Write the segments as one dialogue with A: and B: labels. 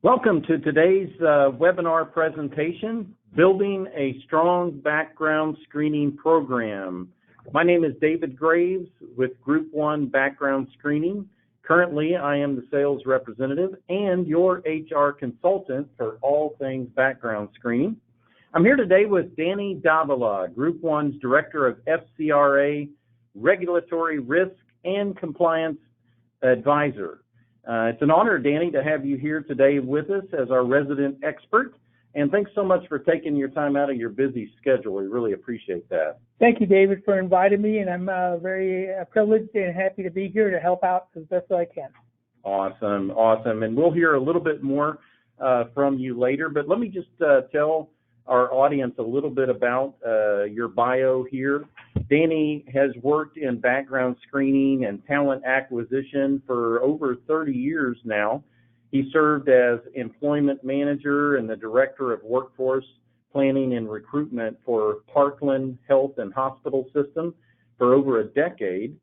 A: Welcome to today's webinar presentation, Building a Strong Background Screening Program. My name is David Graves with GroupOne Background Screening. Currently, I am the sales representative and your HR consultant for all things background screening. I'm here today with Danny Davila, GroupOne's Director of FCRA, Regulatory Risk and Compliance Advisor. It's an honor, Danny, to have you here today with us as our resident expert. And thanks so much for taking your time out of your busy schedule. We really appreciate that.
B: Thank you, David, for inviting me, and I'm very privileged and happy to be here to help out as best as I can.
A: Awesome, awesome. And we'll hear a little bit more from you later, but let me just tell our audience a little bit about your bio here. Danny has worked in background screening and talent acquisition for over 30 years now. He served as employment manager and the director of workforce planning and recruitment for Parkland Health and Hospital System for over a decade.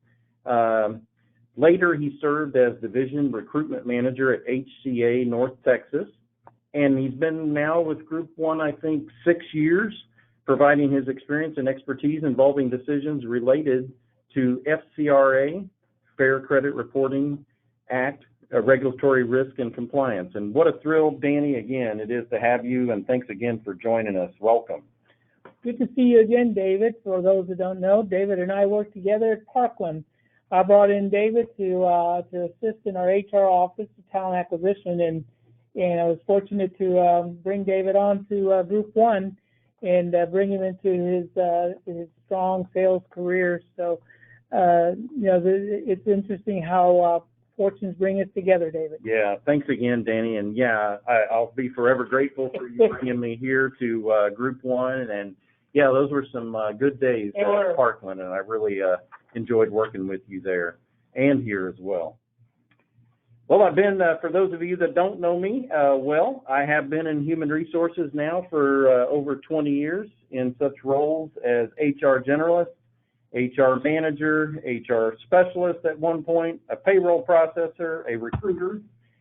A: Later, he served as division recruitment manager at HCA North Texas, and he's been now with GroupOne, I think, 6 years, providing his experience and expertise involving decisions related to FCRA, Fair Credit Reporting Act, Regulatory Risk and Compliance. And what a thrill, Danny, again, it is to have you, and thanks again for joining us. Welcome.
B: Good to see you again, David. For those who don't know, David and I work together at Parkland. I brought in David to assist in our HR office, talent acquisition, and I was fortunate to bring David on to GroupOne and bring him into his strong sales career. So, it's interesting how fortunes bring us together, David.
A: Yeah, thanks again, Danny. And yeah, I'll be forever grateful for you bringing me here to GroupOne. And yeah, those were some good days at Parkland, and I really enjoyed working with you there and here as well. Well, I've been, for those of you that don't know me, I have been in human resources now for over 20 years in such roles as HR generalist, HR manager, HR specialist at one point, a payroll processor, a recruiter,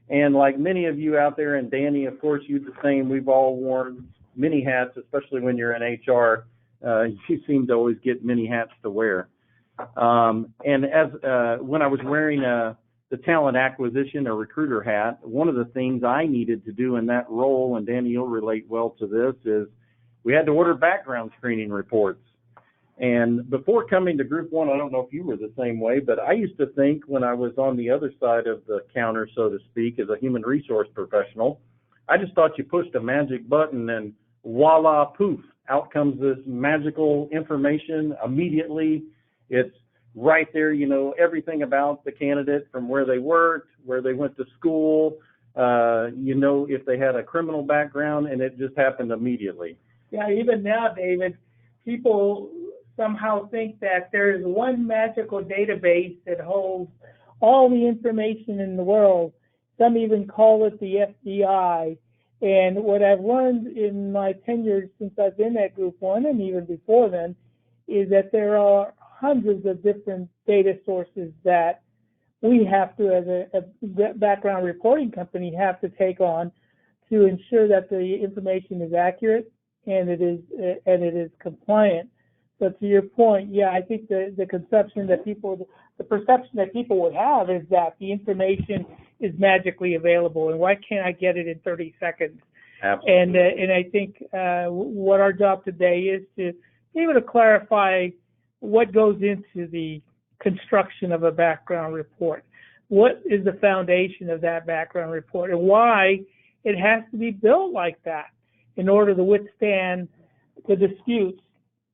A: and like many of you out there, and Danny, of course, you the same, we've all worn many hats, especially when you're in HR. You seem to always get many hats to wear. And as when I was wearing the talent acquisition or recruiter hat, one of the things I needed to do in that role, and Danny, you'll relate well to this, is we had to order background screening reports. And before coming to GroupOne, I don't know if you were the same way, but I used to think when I was on the other side of the counter, so to speak, as a human resource professional, I just thought you pushed a magic button and voila, poof, out comes this magical information immediately. It's right there, you know, everything about the candidate from where they worked, where they went to school, you know, if they had a criminal background, and it just happened immediately.
B: Yeah, even now, David, people somehow think that there is one magical database that holds all the information in the world. Some even call it the FBI. And what I've learned in my tenure since I've been at GroupOne, and even before then, is that there are hundreds of different data sources that we have to, as a background reporting company, have to take on to ensure that the information is accurate and it is compliant. So to your point, yeah, I think the perception that people would have is that the information is magically available, and why can't I get it in 30 seconds?
A: Absolutely.
B: And I think what our job today is to be able to clarify what goes into the construction of a background report. What is the foundation of that background report, and why it has to be built like that in order to withstand the disputes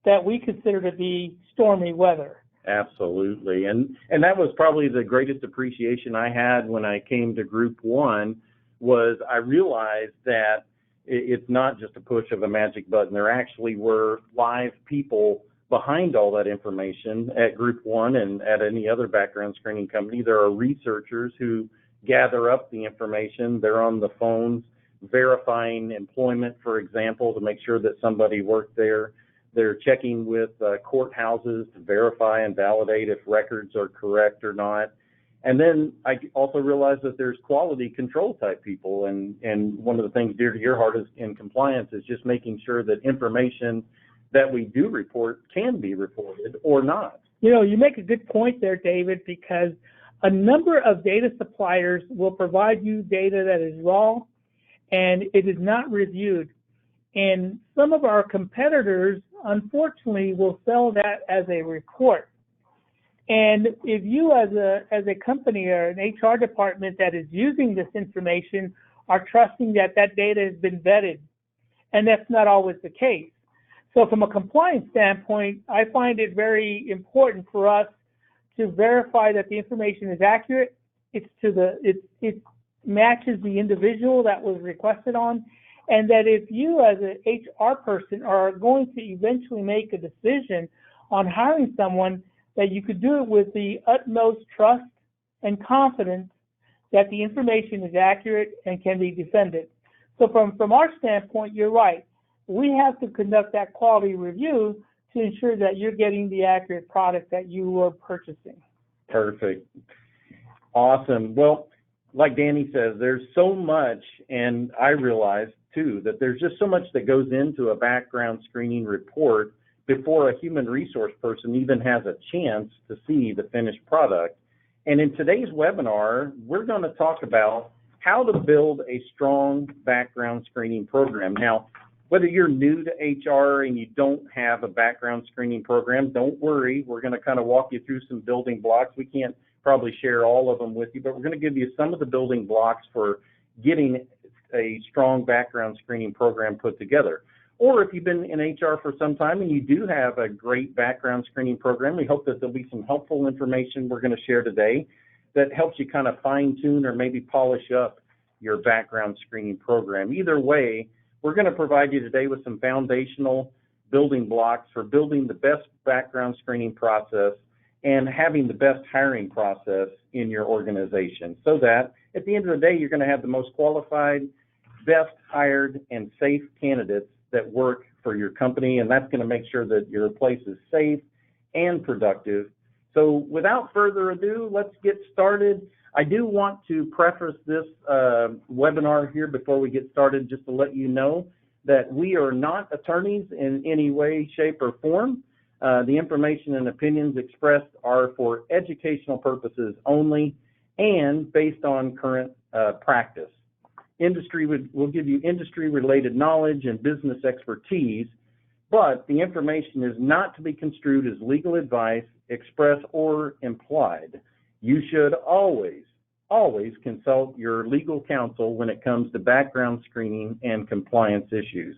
B: that we consider to be stormy weather.
A: Absolutely. And that was probably the greatest appreciation I had when I came to GroupOne, was I realized that it's not just a push of a magic button. There actually were live people behind all that information at GroupOne and at any other background screening company. There are researchers who gather up the information. They're on the phones verifying employment, for example, to make sure that somebody worked there. They're checking with courthouses to verify and validate if records are correct or not. And then I also realized that there's quality control type people, and one of the things dear to your heart is in compliance is just making sure that information that we do report can be reported or not.
B: You know, you make a good point there, David, because a number of data suppliers will provide you data that is raw and it is not reviewed. And some of our competitors, unfortunately, will sell that as a report. And if you as a company or an HR department that is using this information are trusting that that data has been vetted, and that's not always the case. So from a compliance standpoint, I find it very important for us to verify that the information is accurate, it matches the individual that was requested on, and that if you as an HR person are going to eventually make a decision on hiring someone, that you could do it with the utmost trust and confidence that the information is accurate and can be defended. So from our standpoint, you're right. We have to conduct that quality review to ensure that you're getting the accurate product that you are purchasing.
A: Perfect. Awesome. Well, like Danny says, there's so much, and I realize too that there's just so much that goes into a background screening report before a human resource person even has a chance to see the finished product. And in today's webinar, we're going to talk about how to build a strong background screening program. Now, whether you're new to HR and you don't have a background screening program, don't worry. We're going to kind of walk you through some building blocks. We can't probably share all of them with you, but we're going to give you some of the building blocks for getting a strong background screening program put together. Or if you've been in HR for some time and you do have a great background screening program, we hope that there'll be some helpful information we're going to share today that helps you kind of fine-tune or maybe polish up your background screening program. Either way, we're going to provide you today with some foundational building blocks for building the best background screening process and having the best hiring process in your organization, so that at the end of the day, you're going to have the most qualified, best hired, and safe candidates that work for your company, and that's going to make sure that your place is safe and productive. So without further ado, let's get started. I do want to preface this webinar here before we get started just to let you know that we are not attorneys in any way, shape, or form. The information and opinions expressed are for educational purposes only and based on current practice. Industry will give you industry-related knowledge and business expertise, but the information is not to be construed as legal advice, express, or implied. You should always consult your legal counsel when it comes to background screening and compliance issues.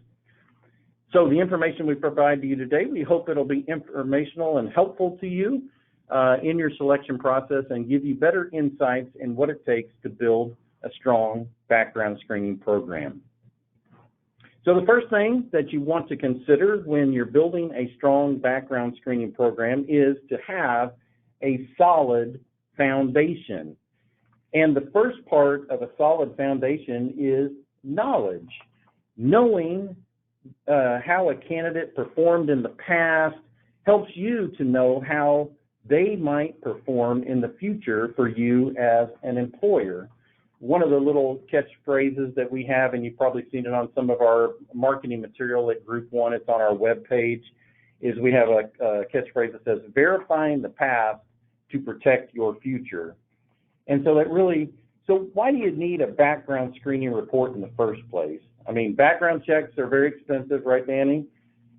A: So the information we provide to you today, we hope it'll be informational and helpful to you in your selection process and give you better insights in what it takes to build a strong background screening program. So the first thing that you want to consider when you're building a strong background screening program is to have a solid foundation. And the first part of a solid foundation is knowledge. Knowing how a candidate performed in the past helps you to know how they might perform in the future for you as an employer. One of the little catchphrases that we have, and you've probably seen it on some of our marketing material at GroupOne, it's on our webpage, is we have a catchphrase that says, verifying the past to protect your future. And so so why do you need a background screening report in the first place? I mean, background checks are very expensive, right, Danny?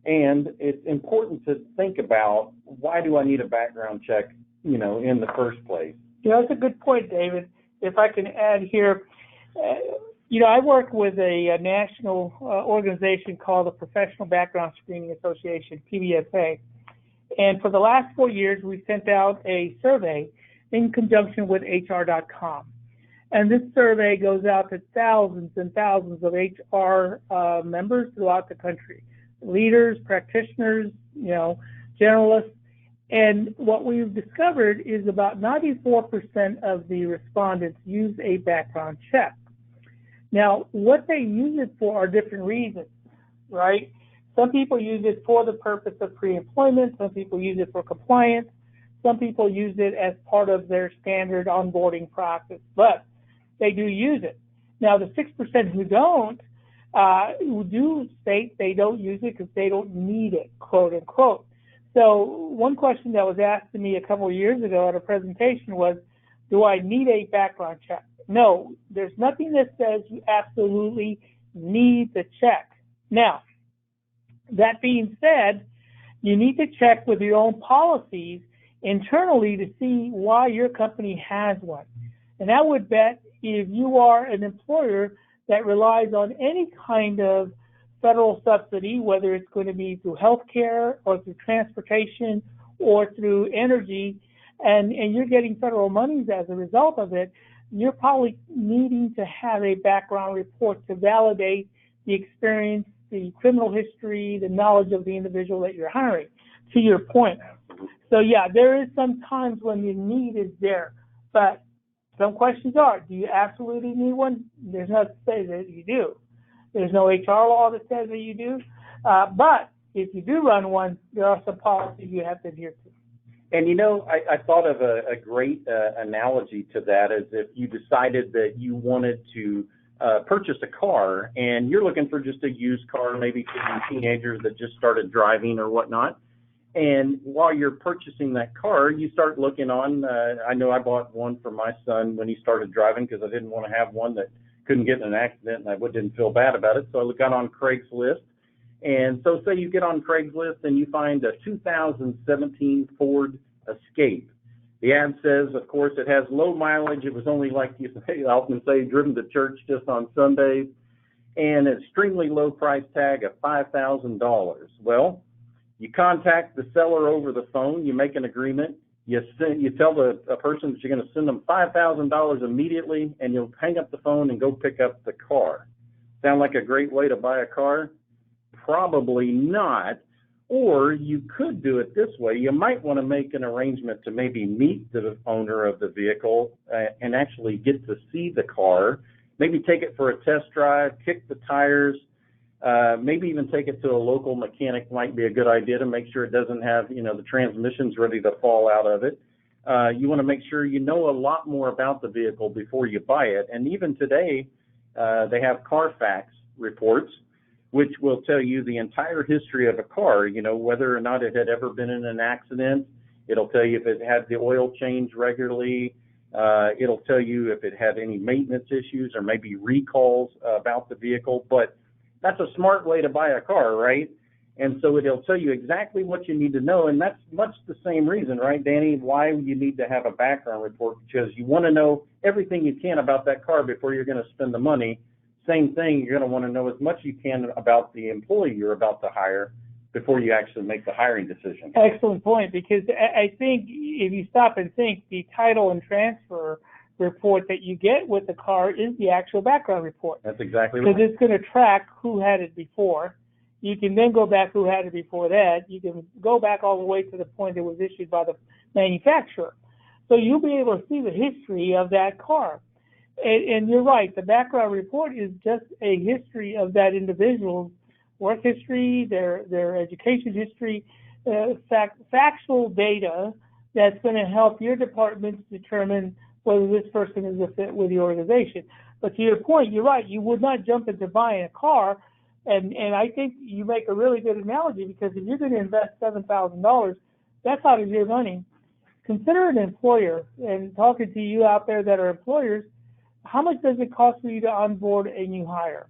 A: And it's important to think about, why do I need a background check, in the first place?
B: That's a good point, David. If I can add here, I work with a national organization called the Professional Background Screening Association, PBSA. And for the last 4 years, we sent out a survey in conjunction with HR.com. And this survey goes out to thousands and thousands of HR members throughout the country, leaders, practitioners, generalists. And what we've discovered is about 94% of the respondents use a background check. Now, what they use it for are different reasons, right? Some people use it for the purpose of pre-employment. Some people use it for compliance. Some people use it as part of their standard onboarding process, but they do use it. Now, the 6% who don't, who do state they don't use it because they don't need it, quote unquote. So one question that was asked to me a couple of years ago at a presentation was, do I need a background check? No, there's nothing that says you absolutely need the check. Now, that being said, you need to check with your own policies internally to see why your company has one. And I would bet if you are an employer that relies on any kind of federal subsidy, whether it's going to be through health care or through transportation or through energy, and you're getting federal monies as a result of it, you're probably needing to have a background report to validate the experience, the criminal history, the knowledge of the individual that you're hiring, to your point. So yeah, there is some times when the need is there, but some questions are, do you absolutely need one? There's nothing to say that you do. There's no HR law that says that you do, but if you do run one, there are some policies you have to adhere to.
A: And you know, I thought of a great analogy to that, as if you decided that you wanted to purchase a car and you're looking for just a used car, maybe for teenagers that just started driving or whatnot. And while you're purchasing that car, you start looking on, I know I bought one for my son when he started driving because I didn't want to have one that couldn't get in an accident and I didn't feel bad about it. So I got on Craigslist. And so say you get on Craigslist and you find a 2017 Ford Escape. The ad says, of course, it has low mileage. It was only, like you say, I often say, driven to church just on Sundays, and an extremely low price tag of $5,000. Well, you contact the seller over the phone. You make an agreement. You tell a person that you're going to send them $5,000 immediately, and you'll hang up the phone and go pick up the car. Sound like a great way to buy a car? Probably not. Or you could do it this way. You might want to make an arrangement to maybe meet the owner of the vehicle and actually get to see the car, maybe take it for a test drive, kick the tires, maybe even take it to a local mechanic might be a good idea to make sure it doesn't have, the transmission's ready to fall out of it. You want to make sure you know a lot more about the vehicle before you buy it. And even today, they have Carfax reports, which will tell you the entire history of a car, whether or not it had ever been in an accident. It'll tell you if it had the oil change regularly. It'll tell you if it had any maintenance issues or maybe recalls about the vehicle. But that's a smart way to buy a car, right? And so it'll tell you exactly what you need to know. And that's much the same reason, right, Danny, why you need to have a background report, because you want to know everything you can about that car before you're going to spend the money. Same thing, you're going to want to know as much as you can about the employee you're about to hire before you actually make the hiring decision.
B: Excellent point, because I think if you stop and think, the title and transfer report that you get with the car is the actual background report.
A: That's exactly right.
B: Because it's going to track who had it before. You can then go back who had it before that. You can go back all the way to the point it was issued by the manufacturer. So you'll be able to see the history of that car. And you're right, the background report is just a history of that individual's work history, their education history, factual data that's going to help your department determine whether this person is a fit with the organization. But to your point, you're right, you would not jump into buying a car, and I think you make a really good analogy, because if you're going to invest $7,000, that's out of your money. Consider an employer, and talking to you out there that are employers, how much does it cost for you to onboard a new hire?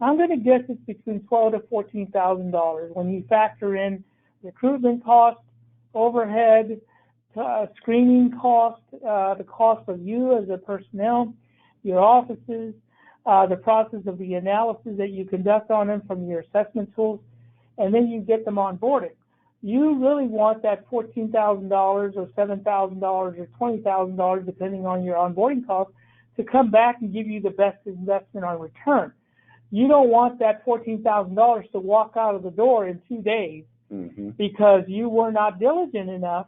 B: I'm going to guess it's between $12,000 to $14,000 when you factor in recruitment costs, overhead, screening cost, the cost of you as a personnel, your offices, the process of the analysis that you conduct on them from your assessment tools, and then you get them onboarded. You really want that $14,000 or $7,000 or $20,000, depending on your onboarding costs, to come back and give you the best investment on return. You don't want that $14,000 to walk out of the door in 2 days because you were not diligent enough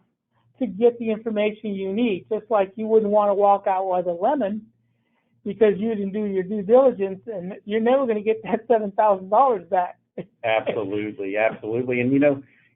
B: to get the information you need. Just like you wouldn't want to walk out with a lemon because you didn't do your due diligence, and you're never going to get that $7,000 back.
A: Absolutely, absolutely. And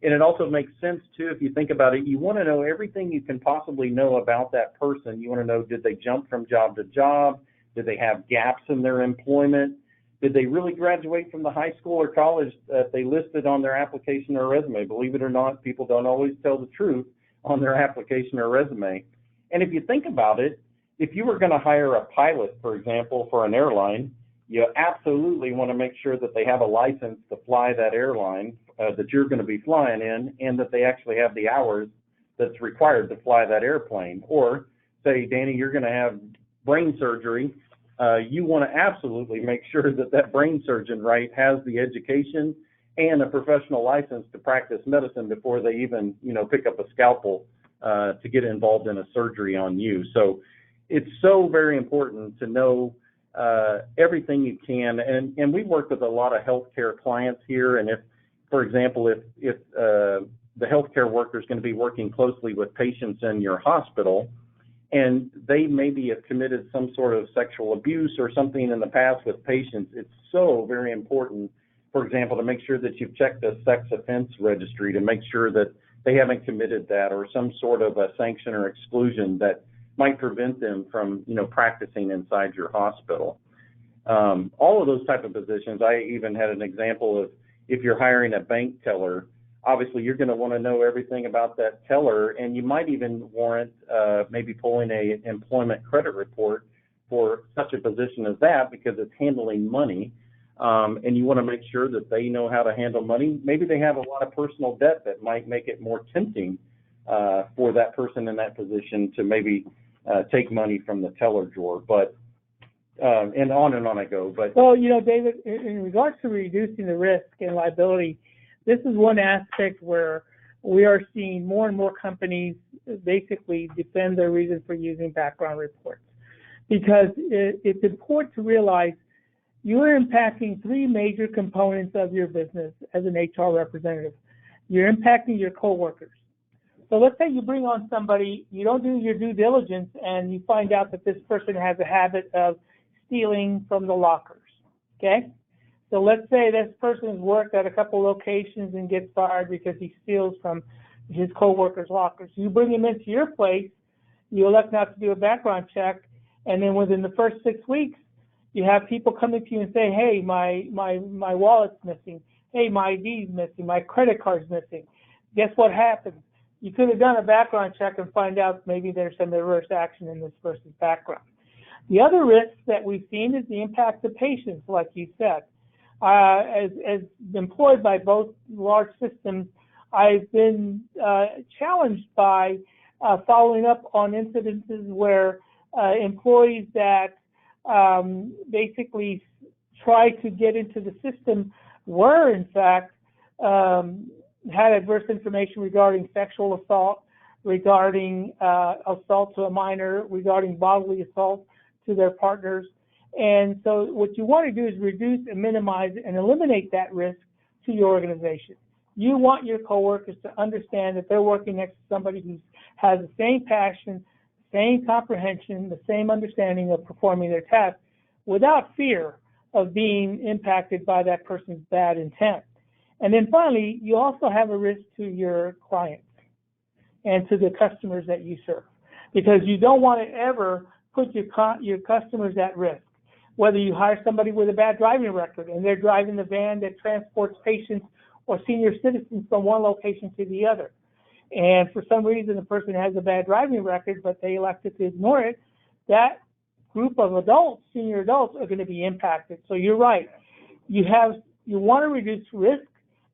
A: And it also makes sense, too, if you think about it. You want to know everything you can possibly know about that person. You want to know, did they jump from job to job? Did they have gaps in their employment? Did they really graduate from the high school or college that they listed on their application or resume? Believe it or not, people don't always tell the truth on their application or resume. And if you think about it, if you were going to hire a pilot, for example, for an airline, you absolutely want to make sure that they have a license to fly that airline that you're going to be flying in, and that they actually have the hours that's required to fly that airplane. Or say, Danny, you're going to have brain surgery. You want to absolutely make sure that that brain surgeon, right, has the education and a professional license to practice medicine before they even, pick up a scalpel to get involved in a surgery on you. So it's so very important to know everything you can. And we work with a lot of healthcare clients here. And if, for example, if the healthcare worker is going to be working closely with patients in your hospital, and they maybe have committed some sort of sexual abuse or something in the past with patients, it's so very important, for example, to make sure that you've checked the sex offense registry to make sure that they haven't committed that, or some sort of a sanction or exclusion that might prevent them from, practicing inside your hospital. All of those type of positions. I even had an example of, if you're hiring a bank teller, obviously you're going to want to know everything about that teller, and you might even warrant maybe pulling a employment credit report for such a position as that, because it's handling money, and you want to make sure that they know how to handle money. Maybe they have a lot of personal debt that might make it more tempting for that person in that position to maybe take money from the teller drawer, but and on I go. But
B: well, David, in regards to reducing the risk and liability, this is one aspect where we are seeing more and more companies basically defend their reason for using background reports, because it's important to realize you're impacting three major components of your business as an HR representative. You're impacting your coworkers. So let's say you bring on somebody, you don't do your due diligence, and you find out that this person has a habit of stealing from the lockers, okay? So let's say this person has worked at a couple locations and gets fired because he steals from his coworkers' lockers. You bring him into your place, you elect not to do a background check, and then within the first 6 weeks, you have people coming to you and say, hey, my wallet's missing. Hey, my ID's missing. My credit card's missing. Guess what happens? You could have done a background check and find out maybe there's some adverse action in this person's background. The other risk that we've seen is the impact of patients, like you said. As employed by both large systems, I've been challenged by following up on incidences where employees that basically try to get into the system were, in fact, had adverse information regarding sexual assault, regarding assault to a minor, regarding bodily assault to their partners. And so what you want to do is reduce and minimize and eliminate that risk to your organization. You want your coworkers to understand that they're working next to somebody who has the same passion, same comprehension, the same understanding of performing their task without fear of being impacted by that person's bad intent. And then finally, you also have a risk to your clients and to the customers that you serve, because you don't want to ever put your customers at risk. Whether you hire somebody with a bad driving record and they're driving the van that transports patients or senior citizens from one location to the other, and for some reason the person has a bad driving record but they elected to ignore it, that group of adults, senior adults, are going to be impacted. So you're right. You want to reduce risk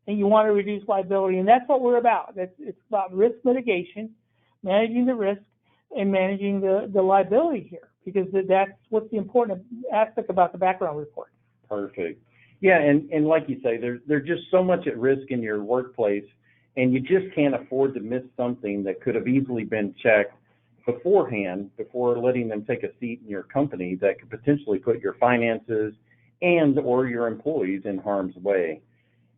B: and you want to reduce liability, and that's what we're about. It's about risk mitigation, managing the risk, and managing the liability here, because that's what's the important aspect about the background report.
A: Perfect. Yeah, and like you say, there's just so much at risk in your workplace, and you just can't afford to miss something that could have easily been checked beforehand, before letting them take a seat in your company, that could potentially put your finances and or your employees in harm's way.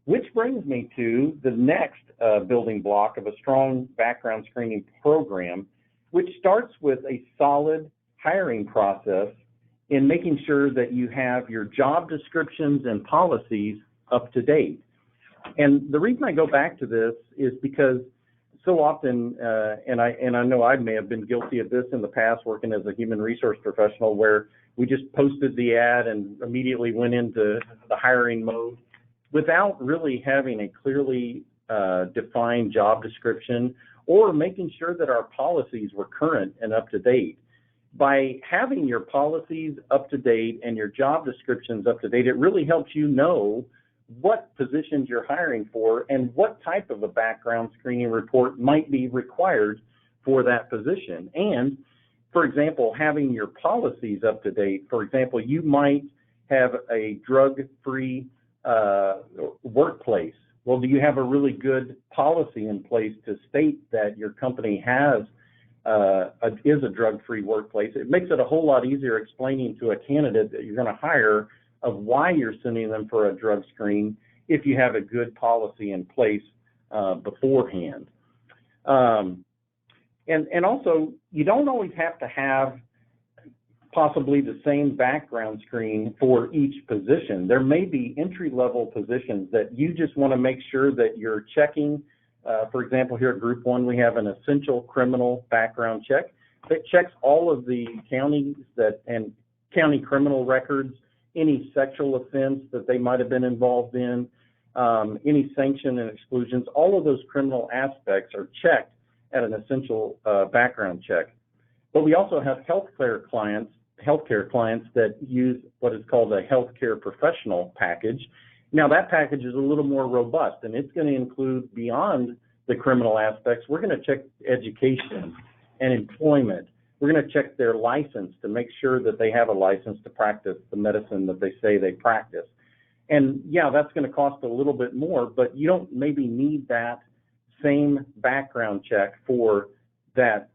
A: Which brings me to the next building block of a strong background screening program, which starts with a solid hiring process in making sure that you have your job descriptions and policies up to date. And the reason I go back to this is because so often, and I know I may have been guilty of this in the past working as a human resource professional, where we just posted the ad and immediately went into the hiring mode without really having a clearly defined job description or making sure that our policies were current and up to date. By having your policies up to date and your job descriptions up to date, it really helps you know what positions you're hiring for and what type of a background screening report might be required for that position. And, for example, having your policies up to date, for example, you might have a drug-free workplace. Well, do you have a really good policy in place to state that your company has is a drug-free workplace? It makes it a whole lot easier explaining to a candidate that you're going to hire of why you're sending them for a drug screen if you have a good policy in place beforehand. And also, you don't always have to have possibly the same background screen for each position. There may be entry-level positions that you just want to make sure that you're checking. For example, here at GroupOne, we have an essential criminal background check that checks all of the counties and county criminal records, any sexual offense that they might have been involved in, any sanction and exclusions. All of those criminal aspects are checked at an essential background check. But we also have healthcare clients that use what is called a healthcare professional package. Now, that package is a little more robust, and it's going to include, beyond the criminal aspects, we're going to check education and employment. We're going to check their license to make sure that they have a license to practice the medicine that they say they practice. And yeah, that's going to cost a little bit more, but you don't maybe need that same background check for that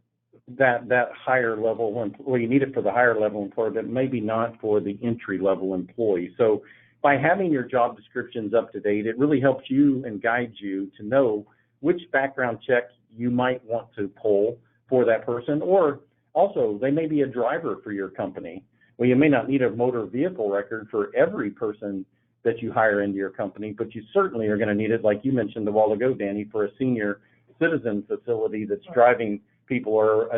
A: higher level employee. Well, you need it for the higher level employee, but maybe not for the entry level employee. So by having your job descriptions up to date, it really helps you and guides you to know which background check you might want to pull for that person. Or also, they may be a driver for your company. Well, you may not need a motor vehicle record for every person that you hire into your company, but you certainly are going to need it, like you mentioned a while ago, Danny, for a senior citizen facility that's driving people, or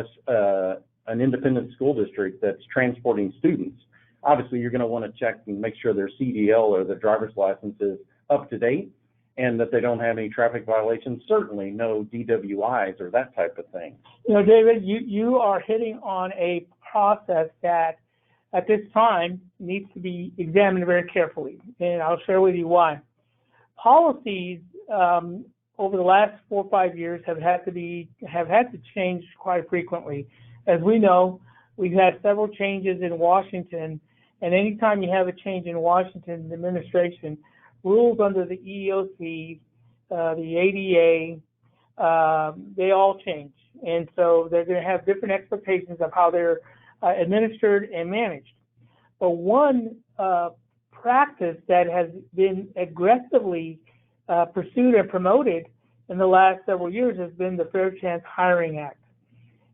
A: an independent school district that's transporting students. Obviously, you're going to want to check and make sure their CDL or the driver's license is up to date and that they don't have any traffic violations, certainly no DWIs or that type of thing.
B: You know, David, you are hitting on a process that at this time needs to be examined very carefully, and I'll share with you why. Policies over the last 4 or 5 years have had to change quite frequently. As we know, we've had several changes in Washington, and anytime you have a change in Washington administration, rules under the EEOC, the ADA, they all change. And so they're going to have different expectations of how they're administered and managed. But one practice that has been aggressively pursued and promoted in the last several years has been the Fair Chance Hiring Act.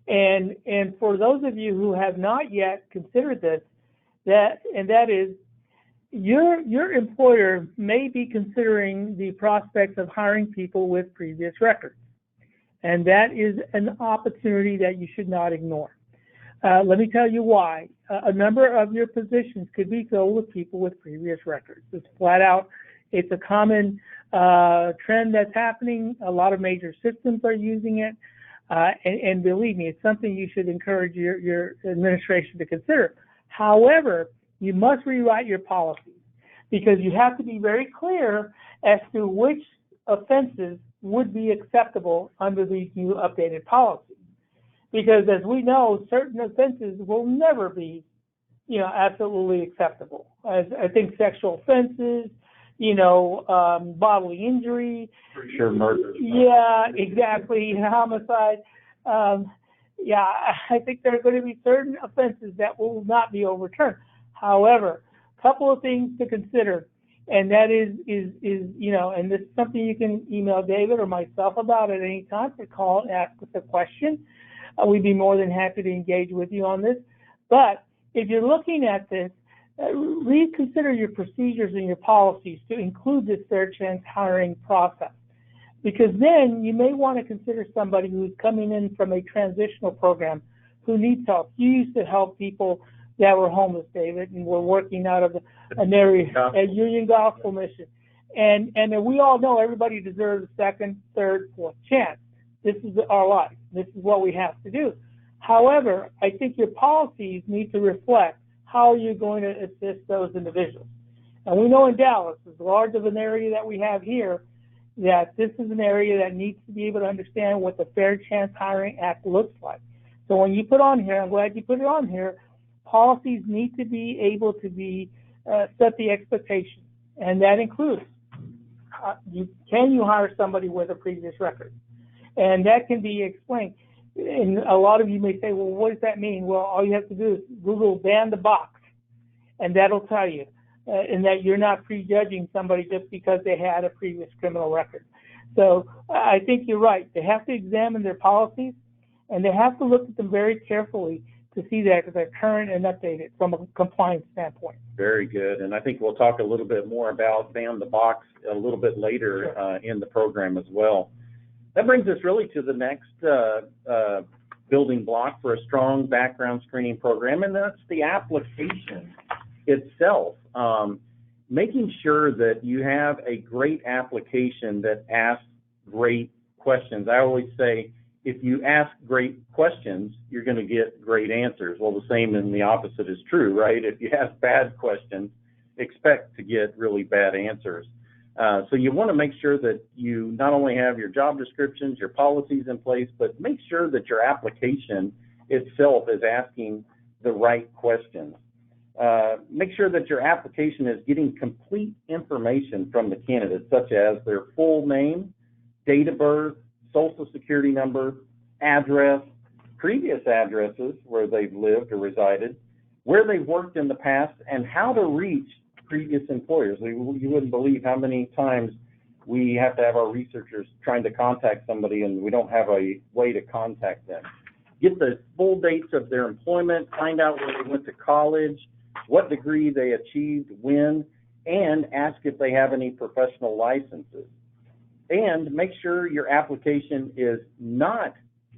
B: And for those of you who have not yet considered this, that is, your employer may be considering the prospects of hiring people with previous records. And that is an opportunity that you should not ignore. Let me tell you why. A number of your positions could be filled with people with previous records. It's flat out. It's a common trend that's happening. A lot of major systems are using it. And believe me, it's something you should encourage your administration to consider. However, you must rewrite your policies because you have to be very clear as to which offenses would be acceptable under these new updated policies. Because as we know, certain offenses will never be, absolutely acceptable. I think sexual offenses, bodily injury.
A: For sure, murder.
B: Yeah, exactly. Homicide. I think there are going to be certain offenses that will not be overturned. However, a couple of things to consider, and that is and this is something you can email David or myself about at any time, or call and ask us a question. We'd be more than happy to engage with you on this. But if you're looking at this, reconsider your procedures and your policies to include this fair chance hiring process. Because then you may want to consider somebody who's coming in from a transitional program who needs help. You used to help people that were homeless, David, and were working out of an area at Union Gospel Mission. And we all know everybody deserves a second, third, fourth chance. This is our life. This is what we have to do. However, I think your policies need to reflect how you're going to assist those individuals. And we know in Dallas, as large of an area that we have here, that this is an area that needs to be able to understand what the Fair Chance Hiring Act looks like. So when you put on here, I'm glad you put it on here, policies need to be able to be set the expectation, and that includes can you hire somebody with a previous record? And that can be explained. And a lot of you may say, well, what does that mean? Well, all you have to do is Google ban the box, and that'll tell you. And that you're not prejudging somebody just because they had a previous criminal record. So I think you're right. They have to examine their policies, and they have to look at them very carefully to see that they're current and updated from a compliance standpoint.
A: Very good. And I think we'll talk a little bit more about ban the box a little bit later in the program as well. That brings us really to the next building block for a strong background screening program, and that's the application itself. Making sure that you have a great application that asks great questions. I always say, if you ask great questions, you're going to get great answers. Well, the same and the opposite is true, right? If you ask bad questions, expect to get really bad answers. So you want to make sure that you not only have your job descriptions, your policies in place, but make sure that your application itself is asking the right questions. Make sure that your application is getting complete information from the candidate, such as their full name, date of birth, social security number, address, previous addresses where they've lived or resided, where they've worked in the past, and how to reach previous employers. You wouldn't believe how many times we have to have our researchers trying to contact somebody and we don't have a way to contact them. Get the full dates of their employment, find out where they went to college, what degree they achieved, when, and ask if they have any professional licenses. And make sure your application is not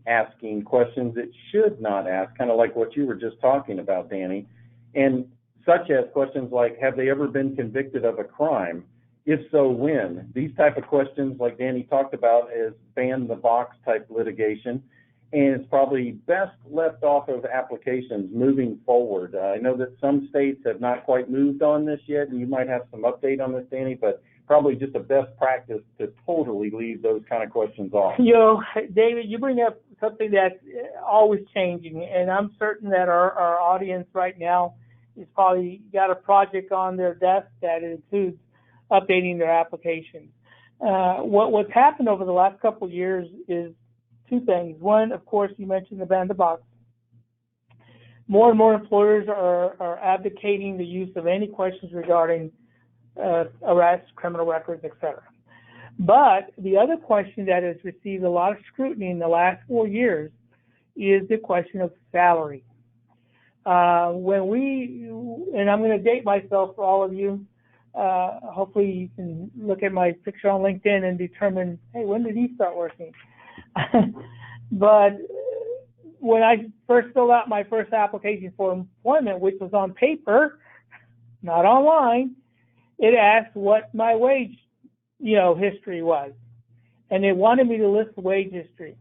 A: asking questions it should not ask, kind of like what you were just talking about, Danny, and such as questions like, have they ever been convicted of a crime? If so, when? These type of questions, like Danny talked about, is ban the box type litigation, and it's probably best left off of applications moving forward. I know that some states have not quite moved on this yet, and you might have some update on this, Danny, but probably just a best practice to totally leave those kind of questions off.
B: You know, David, you bring up something that's always changing, and I'm certain that our audience right now is probably got a project on their desk that includes updating their applications. What's happened over the last couple of years is two things. One, of course, you mentioned the ban the box. More and more employers are advocating the use of any questions regarding arrests, criminal records, etc. But the other question that has received a lot of scrutiny in the last 4 years is the question of salary. When we, and I'm going to date myself for all of you, hopefully you can look at my picture on LinkedIn and determine, hey, when did he start working? But when I first filled out my first application for employment, which was on paper, not online, it asked what my wage, history was. And they wanted me to list the wage history.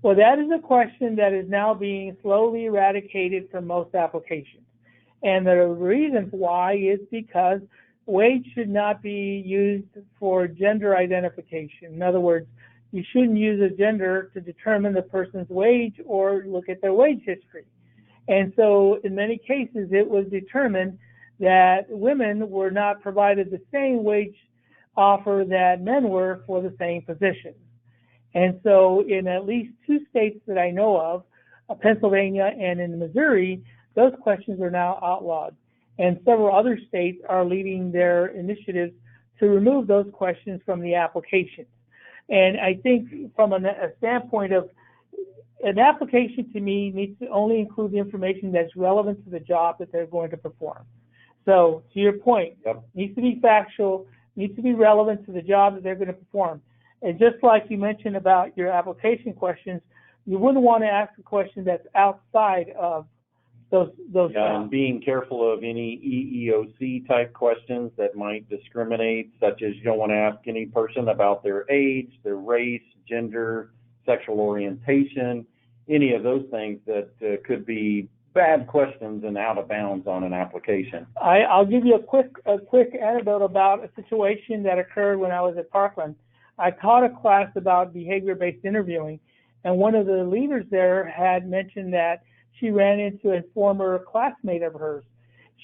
B: Well, that is a question that is now being slowly eradicated from most applications. And the reason why is because wage should not be used for gender identification. In other words, you shouldn't use a gender to determine the person's wage or look at their wage history. And so in many cases, it was determined that women were not provided the same wage offer that men were for the same position. And so in at least 2 states that I know of, Pennsylvania and in Missouri, those questions are now outlawed. And several other states are leading their initiatives to remove those questions from the application. And I think from a standpoint of an application, to me, needs to only include the information that's relevant to the job that they're going to perform. So, to your point,
A: Yep.
B: needs to be factual, needs to be relevant to the job that they're going to perform. And just like you mentioned about your application questions, you wouldn't want to ask a question that's outside of those
A: Yeah,
B: jobs.
A: and being careful of any EEOC type questions that might discriminate, such as you don't want to ask any person about their age, their race, gender, sexual orientation, any of those things that could be bad questions and out of bounds on an application.
B: I'll give you a quick anecdote about a situation that occurred when I was at Parkland. I taught a class about behavior-based interviewing, and one of the leaders there had mentioned that she ran into a former classmate of hers.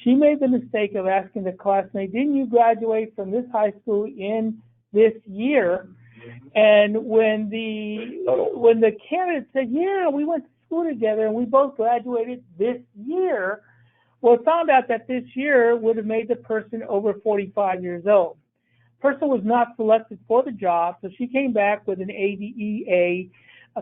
B: She made the mistake of asking the classmate, "Didn't you graduate from this high school in this year?" And when the candidate said, "Yeah, we went to school together and we both graduated this year," well, it found out that this year would have made the person over 45 years old. Person was not selected for the job, so she came back with an ADEA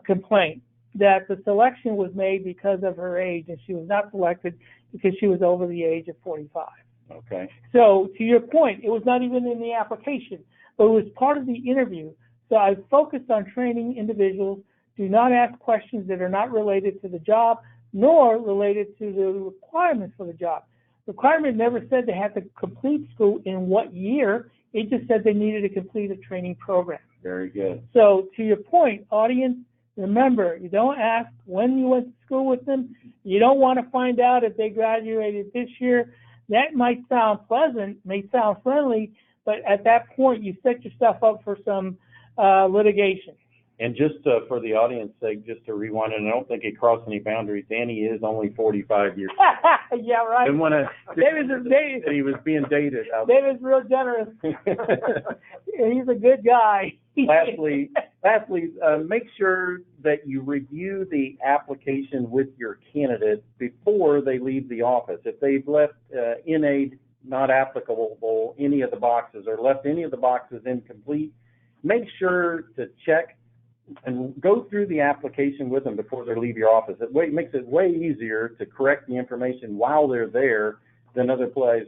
B: complaint that the selection was made because of her age, and she was not selected because she was over the age of 45.
A: Okay.
B: So, to your point, it was not even in the application, but it was part of the interview. So I focused on training individuals. Do not ask questions that are not related to the job, nor related to the requirements for the job. The requirement never said they had to complete school in what year. It just said they needed to complete a training program.
A: Very good.
B: So, to your point, audience, remember, you don't ask when you went to school with them. You don't want to find out if they graduated this year. That might sound pleasant, may sound friendly, but at that point, you set yourself up for some litigation.
A: And just for the audience sake, just to rewind, and I don't think it crossed any boundaries, Danny is only 45 years old.
B: Yeah, right.
A: I want to that he was being dated.
B: David's real generous. He's a good guy.
A: Lastly, make sure that you review the application with your candidate before they leave the office. If they've left NA not applicable any of the boxes or left any of the boxes incomplete, make sure to check and go through the application with them before they leave your office. It makes it way easier to correct the information while they're there than other plays,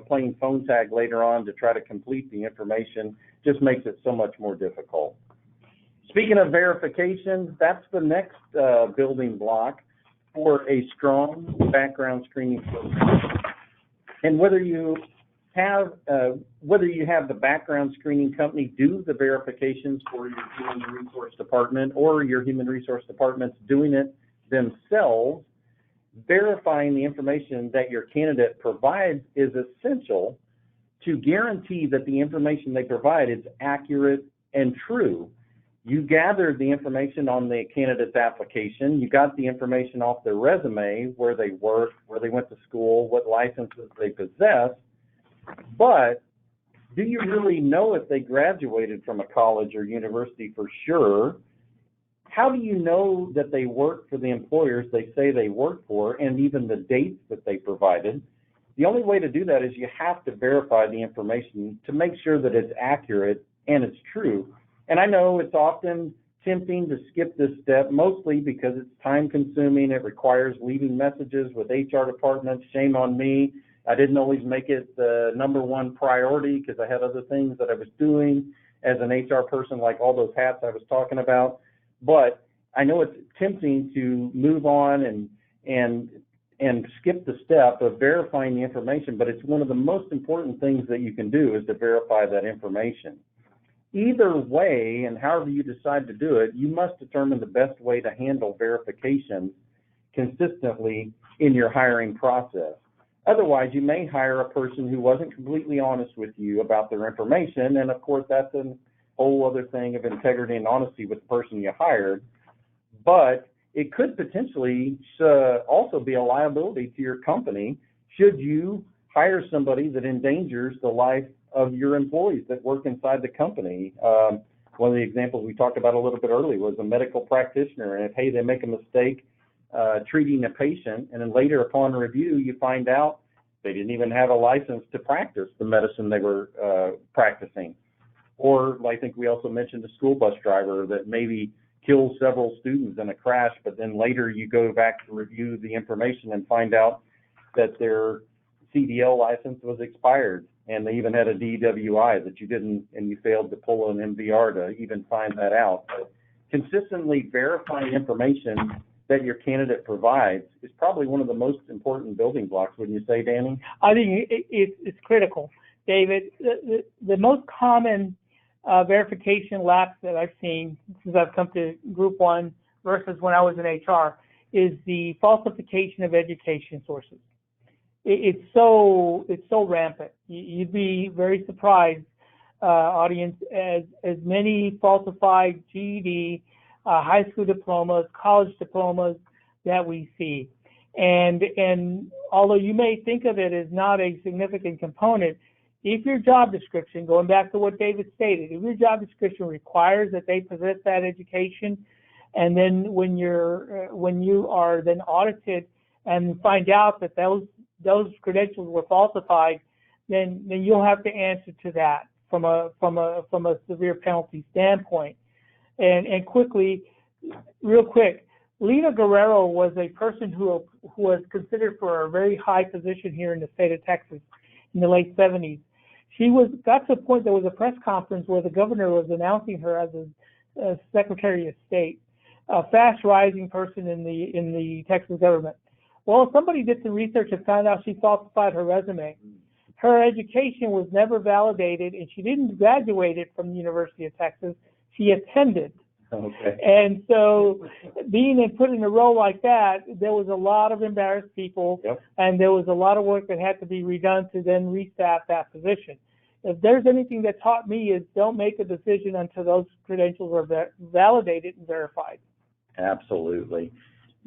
A: playing phone tag later on to try to complete the information. Just makes it so much more difficult. Speaking of verification, that's the next building block for a strong background screening program. And whether you have the background screening company do the verifications for your human resource department, or your human resource department's doing it themselves, verifying the information that your candidate provides is essential to guarantee that the information they provide is accurate and true. You gathered the information on the candidate's application. You got the information off their resume, where they work, where they went to school, what licenses they possess. But do you really know if they graduated from a college or university for sure? How do you know that they work for the employers they say they work for, and even the dates that they provided? The only way to do that is you have to verify the information to make sure that it's accurate and it's true. And I know it's often tempting to skip this step, mostly because it's time consuming. It requires leaving messages with HR departments. Shame on me. I didn't always make it the number one priority because I had other things that I was doing as an HR person, like all those hats I was talking about. But I know it's tempting to move on and skip the step of verifying the information, but it's one of the most important things that you can do is to verify that information. Either way, and however you decide to do it, you must determine the best way to handle verification consistently in your hiring process. Otherwise, you may hire a person who wasn't completely honest with you about their information, and of course that's a whole other thing of integrity and honesty with the person you hired. But it could potentially also be a liability to your company should you hire somebody that endangers the life of your employees that work inside the company. One of the examples we talked about a little bit earlier was a medical practitioner, and if, hey, they make a mistake treating a patient, and then later upon review you find out they didn't even have a license to practice the medicine they were practicing. Or I think we also mentioned a school bus driver that maybe kills several students in a crash, but then later you go back to review the information and find out that their CDL license was expired, and they even had a DWI that you didn't, and you failed to pull an MVR to even find that out. But consistently verifying information that your candidate provides is probably one of the most important building blocks, wouldn't you say, Danny?
B: I think it's critical, David. The most common verification lapse that I've seen since I've come to GroupOne versus when I was in HR is the falsification of education sources. It's so rampant. You'd be very surprised, audience, as many falsified GED, high school diplomas, college diplomas that we see. And although you may think of it as not a significant component, if your job description, going back to what David stated, if your job description requires that they possess that education, and then when you are then audited and find out that those credentials were falsified, then you'll have to answer to that from a severe penalty standpoint. And quickly, real quick, Lena Guerrero was a person who was considered for a very high position here in the state of Texas in the late 70s. She got to a point, there was a press conference where the governor was announcing her as a Secretary of State, a fast rising person in the Texas government. Well, somebody did some research and found out she falsified her resume. Her education was never validated, and she didn't graduate it from the University of Texas. She attended.
A: Okay.
B: And so being put in a role like that, there was a lot of embarrassed people,
A: Yep.
B: and there was a lot of work that had to be redone to then restaff that position. If there's anything that taught me is don't make a decision until those credentials are validated and verified.
A: Absolutely.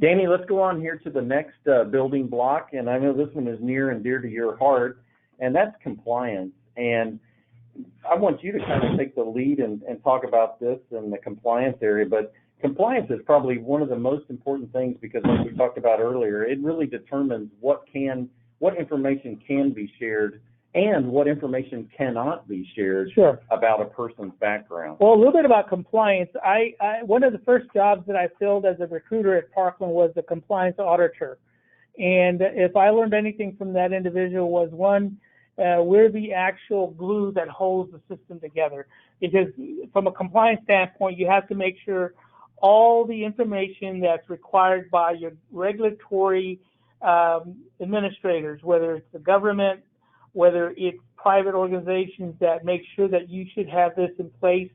A: Danny, let's go on here to the next building block, and I know this one is near and dear to your heart, and that's compliance. And I want you to kind of take the lead and talk about this in the compliance area, but compliance is probably one of the most important things because, like we talked about earlier, it really determines what information can be shared and what information cannot be shared about a person's background.
B: Well, a little bit about compliance. One of the first jobs that I filled as a recruiter at Parkland was a compliance auditor. And if I learned anything from that individual was, one, we're the actual glue that holds the system together. Because from a compliance standpoint, you have to make sure all the information that's required by your regulatory administrators, whether it's the government, whether it's private organizations that make sure that you should have this in place,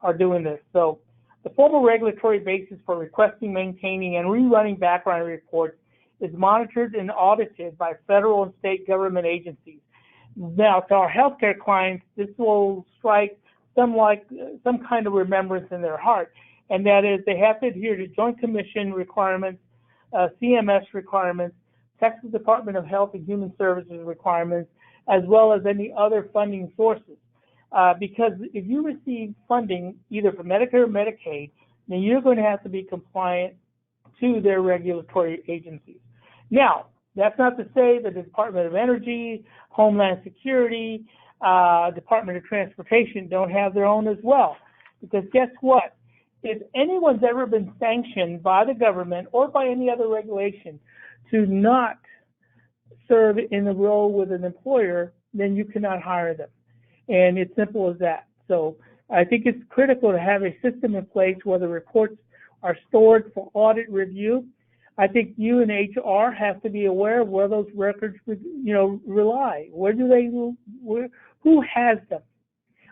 B: are doing this. So the formal regulatory basis for requesting, maintaining, and rerunning background reports is monitored and audited by federal and state government agencies. Now, to our healthcare clients, this will strike some kind of remembrance in their heart, and that is they have to adhere to Joint Commission requirements, CMS requirements, Texas Department of Health and Human Services requirements, as well as any other funding sources. Because if you receive funding either from Medicare or Medicaid, then you're going to have to be compliant to their regulatory agencies. Now, that's not to say that the Department of Energy, Homeland Security, Department of Transportation don't have their own as well. Because guess what? If anyone's ever been sanctioned by the government or by any other regulation to not serve in a role with an employer, then you cannot hire them. And it's simple as that. So I think it's critical to have a system in place where the reports are stored for audit review. I think you and HR have to be aware of where those records, rely. Who has them?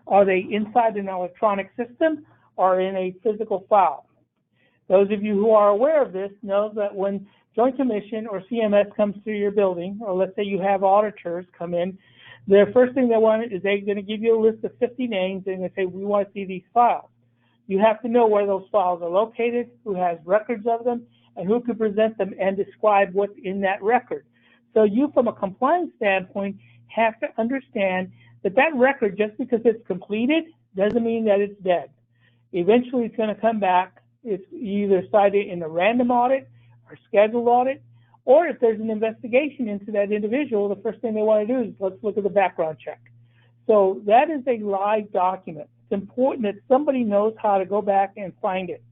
B: Are they inside an electronic system or in a physical file? Those of you who are aware of this know that when Joint Commission or CMS comes to your building, or let's say you have auditors come in, the first thing they want is they're going to give you a list of 50 names and they say, we want to see these files. You have to know where those files are located, who has records of them, and who can present them and describe what's in that record. So you, from a compliance standpoint, have to understand that that record, just because it's completed, doesn't mean that it's dead. Eventually it's going to come back. It's either cited in a random audit or scheduled audit, or if there's an investigation into that individual, the first thing they want to do is let's look at the background check. So that is a live document. It's important that somebody knows how to go back and find it.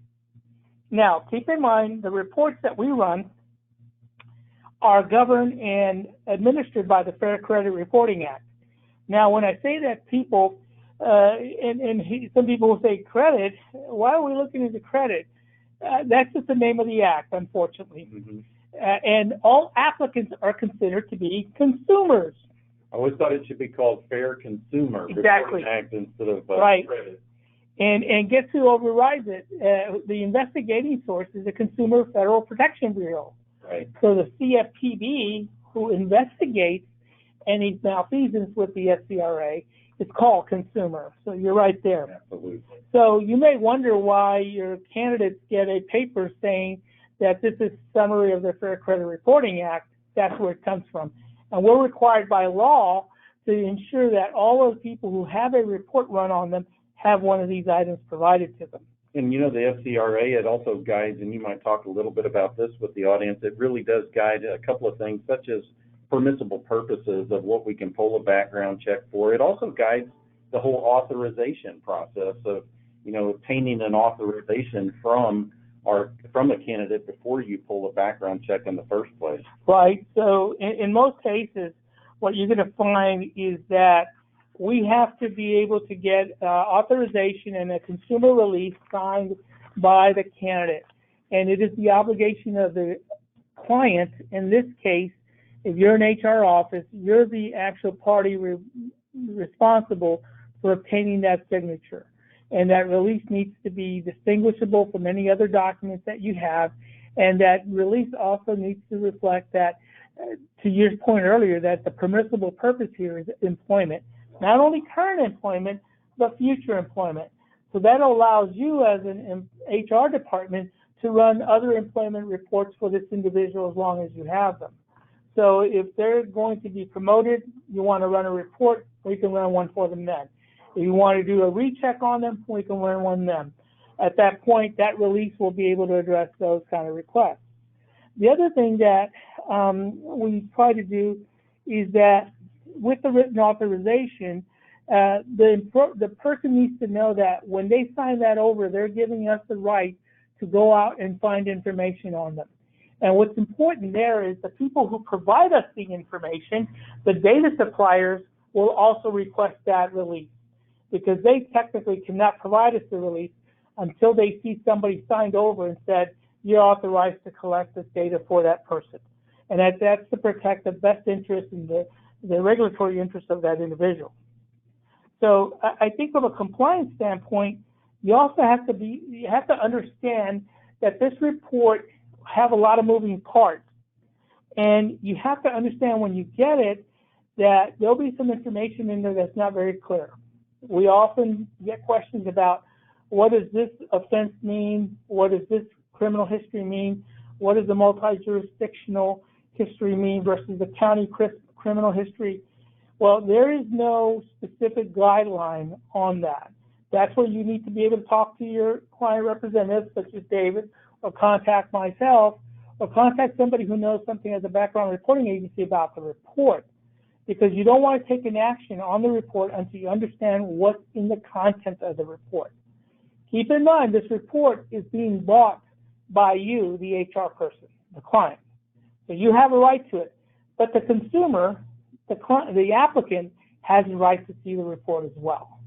B: Now, keep in mind the reports that we run are governed and administered by the Fair Credit Reporting Act. Now, when I say that, people, some people will say credit, why are we looking into credit? That's just the name of the act, unfortunately. Mm-hmm. And all applicants are considered to be consumers.
A: I always thought it should be called Fair Consumer
B: Reporting
A: Act instead of
B: right.
A: credit.
B: And guess who overrides it? The investigating source is the Consumer Federal Protection Bureau.
A: Right.
B: So the CFPB, who investigates any malfeasance with the FCRA, is called consumer. So you're right there.
A: Absolutely.
B: So you may wonder why your candidates get a paper saying that this is summary of the Fair Credit Reporting Act. That's where it comes from. And we're required by law to ensure that all those people who have a report run on them have one of these items provided to them.
A: And you know, the FCRA, it also guides, and you might talk a little bit about this with the audience, it really does guide a couple of things, such as permissible purposes of what we can pull a background check for. It also guides the whole authorization process of, you know, obtaining an authorization from a candidate before you pull a background check in the first place.
B: Right. So in most cases, what you're going to find is that we have to be able to get authorization and a consumer release signed by the candidate. And it is the obligation of the client, in this case, if you're an HR office, you're the actual party responsible for obtaining that signature. And that release needs to be distinguishable from any other documents that you have. And that release also needs to reflect that, to your point earlier, that the permissible purpose here is employment. Not only current employment, but future employment. So that allows you as an HR department to run other employment reports for this individual as long as you have them. So if they're going to be promoted, you want to run a report, we can run one for them then. If you want to do a recheck on them, we can run one then. At that point, that release will be able to address those kind of requests. The other thing that we try to do is that with the written authorization, the person needs to know that when they sign that over, they're giving us the right to go out and find information on them. And what's important there is the people who provide us the information, the data suppliers, will also request that release, because they technically cannot provide us the release until they see somebody signed over and said, you're authorized to collect this data for that person. And that's to protect the best interest and the regulatory interest of that individual. So I think from a compliance standpoint, you also have to understand that this report have a lot of moving parts. And you have to understand when you get it that there'll be some information in there that's not very clear. We often get questions about, what does this offense mean? What does this criminal history mean? What does the multi-jurisdictional history mean versus the county criminal history? Well, there is no specific guideline on that. That's where you need to be able to talk to your client representative, such as David, or contact myself, or contact somebody who knows something as a background reporting agency about the report, because you don't want to take an action on the report until you understand what's in the content of the report. Keep in mind, this report is being bought by you, the HR person, the client. So you have a right to it. But the consumer, the applicant, has a right to see the report as well.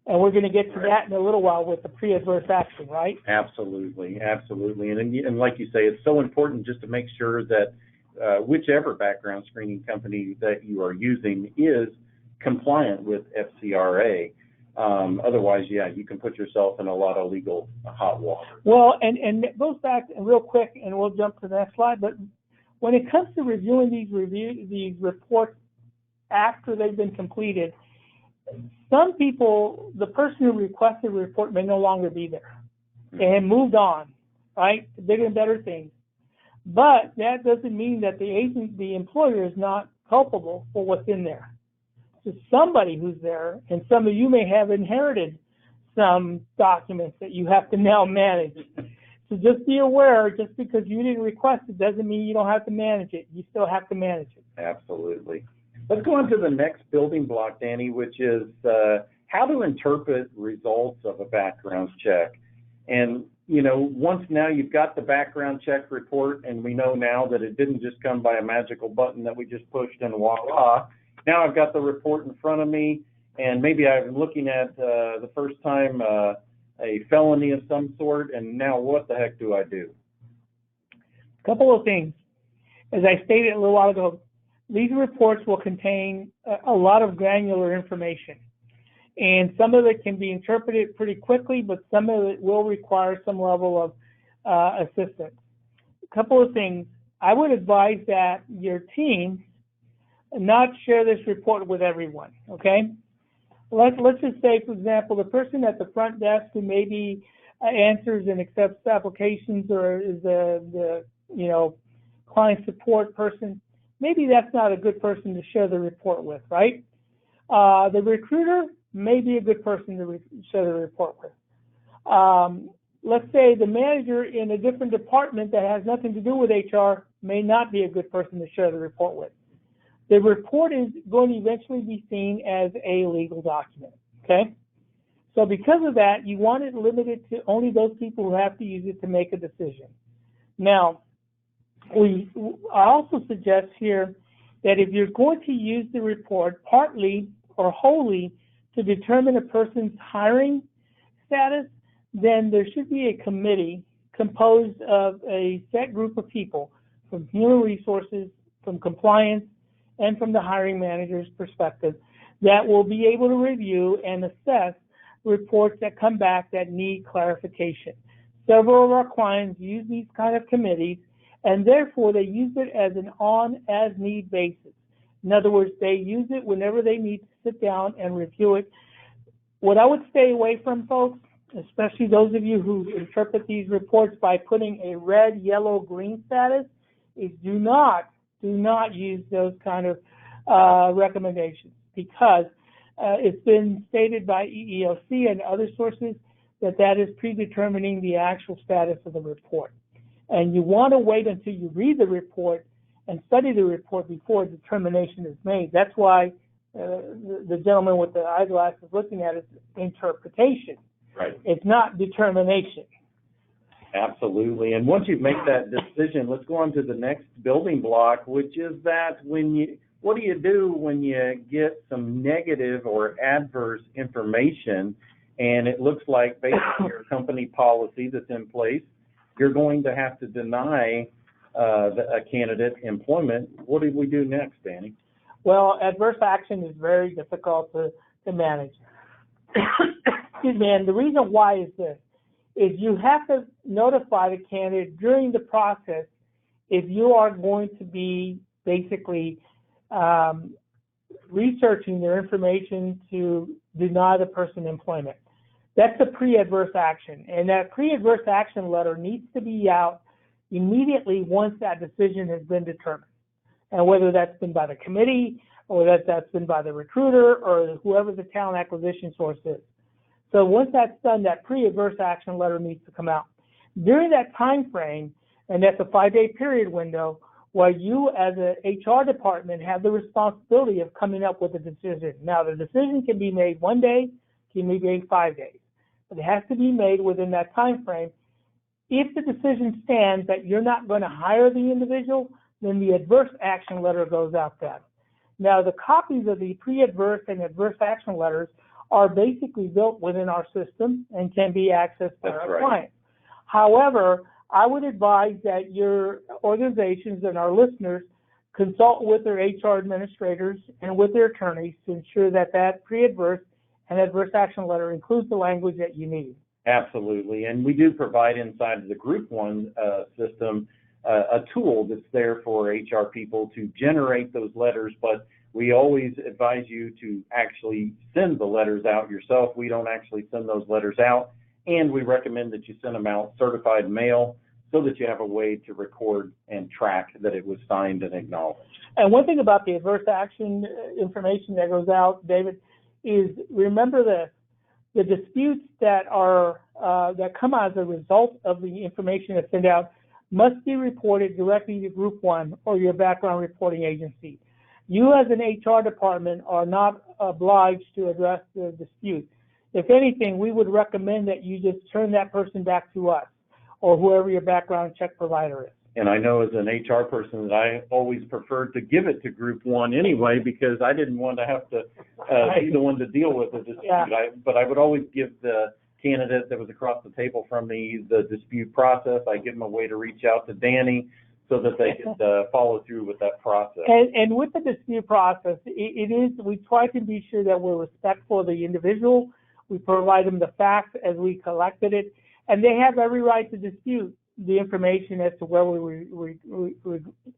B: And we're going to get to that in a little while with the pre-adverse action, right?
A: Absolutely, absolutely. And like you say, it's so important just to make sure that whichever background screening company that you are using is compliant with FCRA. Otherwise, yeah, you can put yourself in a lot of legal hot water.
B: Well, and it goes back real quick, and we'll jump to the next slide, but when it comes to reviewing these reports after they've been completed, some people, the person who requested a report may no longer be there. They have moved on, right, to bigger and better things. But that doesn't mean that the employer is not culpable for what's in there. So somebody who's there, and some of you may have inherited some documents that you have to now manage. So just be aware, just because you didn't request it doesn't mean you don't have to manage it. You still have to manage it.
A: Absolutely. Let's go on to the next building block, Danny, which is how to interpret results of a background check. And, once now you've got the background check report, and we know now that it didn't just come by a magical button that we just pushed and voila. Now I've got the report in front of me, and maybe I'm looking at the first time a felony of some sort, and now what the heck do I do?
B: A couple of things. As I stated a little while ago, these reports will contain a lot of granular information. And some of it can be interpreted pretty quickly, but some of it will require some level of assistance. A couple of things. I would advise that your team not share this report with everyone, okay? Let's just say, for example, the person at the front desk who maybe answers and accepts applications, or is the client support person, maybe that's not a good person to share the report with, right? The recruiter may be a good person to share the report with. Let's say the manager in a different department that has nothing to do with HR may not be a good person to share the report with. The report is going to eventually be seen as a legal document, okay? So because of that, you want it limited to only those people who have to use it to make a decision. Now, I also suggest here that if you're going to use the report partly or wholly to determine a person's hiring status, then there should be a committee composed of a set group of people from human resources, from compliance, and from the hiring manager's perspective that will be able to review and assess reports that come back that need clarification. Several of our clients use these kind of committees, and therefore they use it as an on-as-need basis. In other words, they use it whenever they need to sit down and review it. What I would stay away from, folks, especially those of you who interpret these reports by putting a red, yellow, green status, is do not use those kind of recommendations, because it's been stated by EEOC and other sources that is predetermining the actual status of the report. And you want to wait until you read the report and study the report before a determination is made. That's why the gentleman with the eyeglasses looking at it is interpretation.
A: Right.
B: It's not determination.
A: Absolutely. And once you make that decision, let's go on to the next building block, which is that what do you do when you get some negative or adverse information, and it looks like based on your company policy that's in place, you're going to have to deny a candidate employment. What do we do next, Danny?
B: Well, adverse action is very difficult to manage. Excuse me, and the reason why is this, is you have to notify the candidate during the process if you are going to be basically researching their information to deny the person employment. That's a pre-adverse action, and that pre-adverse action letter needs to be out immediately once that decision has been determined. And whether that's been by the committee, or that's been by the recruiter, or whoever the talent acquisition source is. So once that's done, that pre-adverse action letter needs to come out. During that time frame, and that's a 5-day period window, where you as an HR department have the responsibility of coming up with a decision. Now, the decision can be made 1 day, can be made 5 days, but it has to be made within that time frame. If the decision stands that you're not going to hire the individual, then the adverse action letter goes out then. Now, the copies of the pre-adverse and adverse action letters are basically built within our system and can be accessed by our clients. However, I would advise that your organizations and our listeners consult with their HR administrators and with their attorneys to ensure that that pre-adverse and adverse action letter includes the language that you need.
A: Absolutely, and we do provide inside of the GroupOne system a tool that's there for HR people to generate those letters, but we always advise you to actually send the letters out yourself. We don't actually send those letters out, and we recommend that you send them out certified mail so that you have a way to record and track that it was signed and acknowledged. And
B: one thing about the adverse action information that goes out, David, is remember this: the disputes that are that come as a result of the information that's sent out must be reported directly to GroupOne or your background reporting agency. You as an HR department are not obliged to address the dispute. If anything, we would recommend that you just turn that person back to us. or whoever your background check provider is.
A: And I know as an HR person that I always preferred to give it to GroupOne anyway, because I didn't want to have to be the one to deal with the dispute.
B: Yeah.
A: But I would always give the candidate that was across the table from me the dispute process. I give them a way to reach out to Danny so that they could follow through with that process.
B: And with the dispute process, we try to be sure that we're respectful of the individual. We provide them the facts as we collected it, and they have every right to dispute the information as to where we